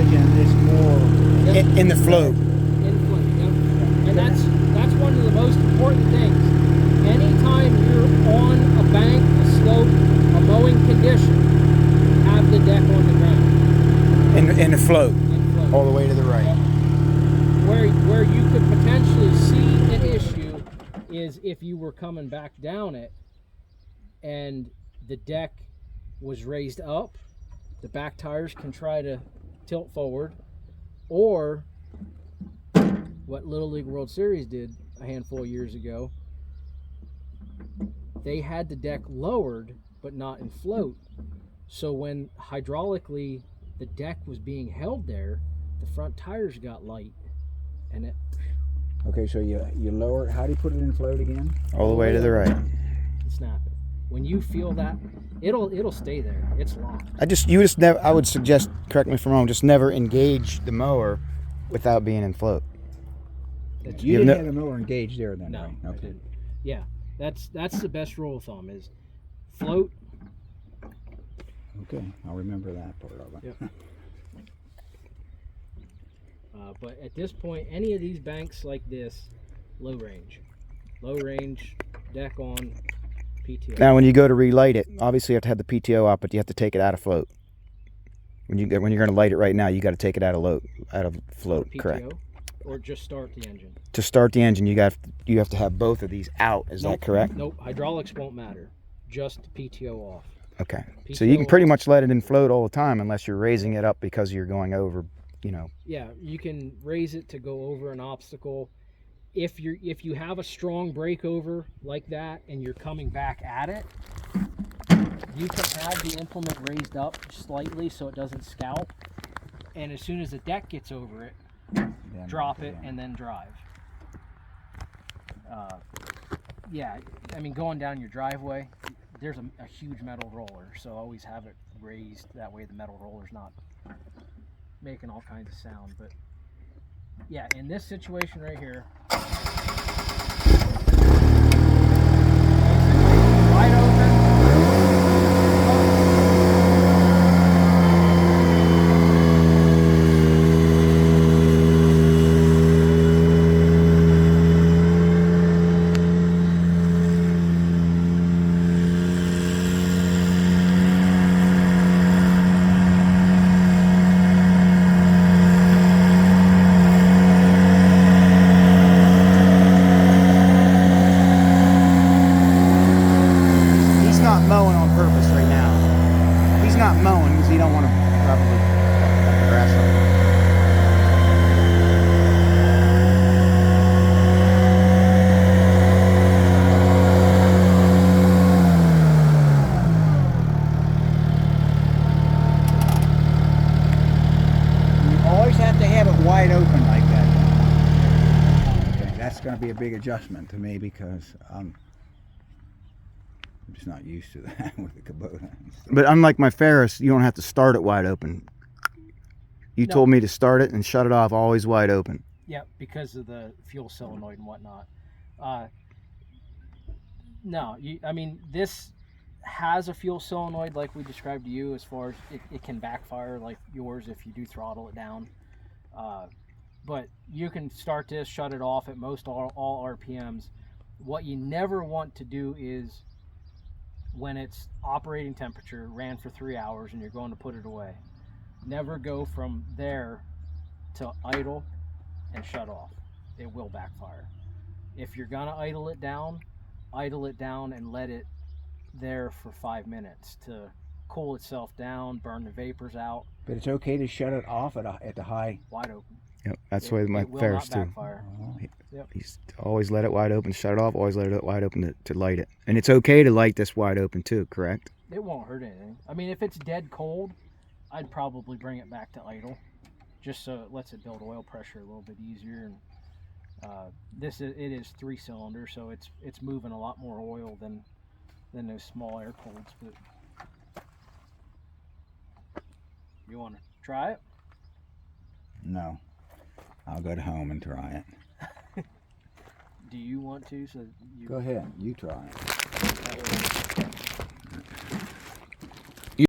and it's more in the float. In float, yep. And that's one of the most important things. Anytime you're on a bank, a slope, a mowing condition, have the deck on the ground. In the float. In float. All the way to the right. Yep. Where you could potentially see an issue is if you were coming back down it and the deck was raised up, the back tires can try to tilt forward, or what Little League World Series did a handful of years ago, they had the deck lowered but not in float. So when hydraulically the deck was being held there, the front tires got light and it okay. So you lower it. How do you put it in float again? All the way to the right. snap it. When you feel that, it'll stay there. It's locked. You just never. I would suggest, correct me if I'm wrong, just never engage the mower without being in float. You didn't have the mower engaged there then, No, right? I Okay. didn't. Yeah, that's the best rule of thumb is float. Okay, I'll remember that part of it. Yep. But at this point, any of these banks like this, low range, deck on, PTO. Now, when you go to relight it, obviously you have to have the PTO out, but you have to take it out of float. When you're going to light it right now, you got to take it out of float. PTO, correct. Or just start the engine. To start the engine, you have to have both of these out. Is that correct? Nope. Hydraulics won't matter. Just PTO off. Okay. PTO So you can pretty off. much let it in float all the time unless you're raising it up because you're going over, Yeah, you can raise it to go over an obstacle. If you have a strong breakover like that and you're coming back at it, you can have the implement raised up slightly so it doesn't scalp. And as soon as the deck gets over it, drop it and then drive. Yeah, I mean, going down your driveway, there's a huge metal roller, so always have it raised. That way the metal roller's not making all kinds of sound. But yeah, in this situation right here, wide open. mowing on purpose right now. He's not mowing because he don't want to probably cut the grass up. Always have to have it wide open like that. Okay, that's going to be a big adjustment to me because I'm just not used to that with the Kubota. But unlike my Ferris, you don't have to start it wide open. You told me to start it and shut it off always wide open. Yep, because of the fuel solenoid and whatnot. No, I mean, this has a fuel solenoid like we described to you, as far as it can backfire like yours if you do throttle it down. But you can start this, shut it off at most all RPMs. What you never want to do is, when it's operating temperature, ran for 3 hours and you're going to put it away, never go from there to idle and shut off. It will backfire. If you're gonna idle it down and let it there for 5 minutes to cool itself down, burn the vapors out. But it's okay to shut it off at the high. Wide open. Yep, that's the way my Ferris too. Backfire. Yep. He's always let it wide open, shut it off, always let it wide open to light it. And it's okay to light this wide open too, correct? It won't hurt anything. I mean, if it's dead cold, I'd probably bring it back to idle, just so it lets it build oil pressure a little bit easier. And it is 3 cylinders, so it's moving a lot more oil than those small air colds. But you want to try it? No, I'll go to home and try it. Do you want to? So you go ahead, you try it. That way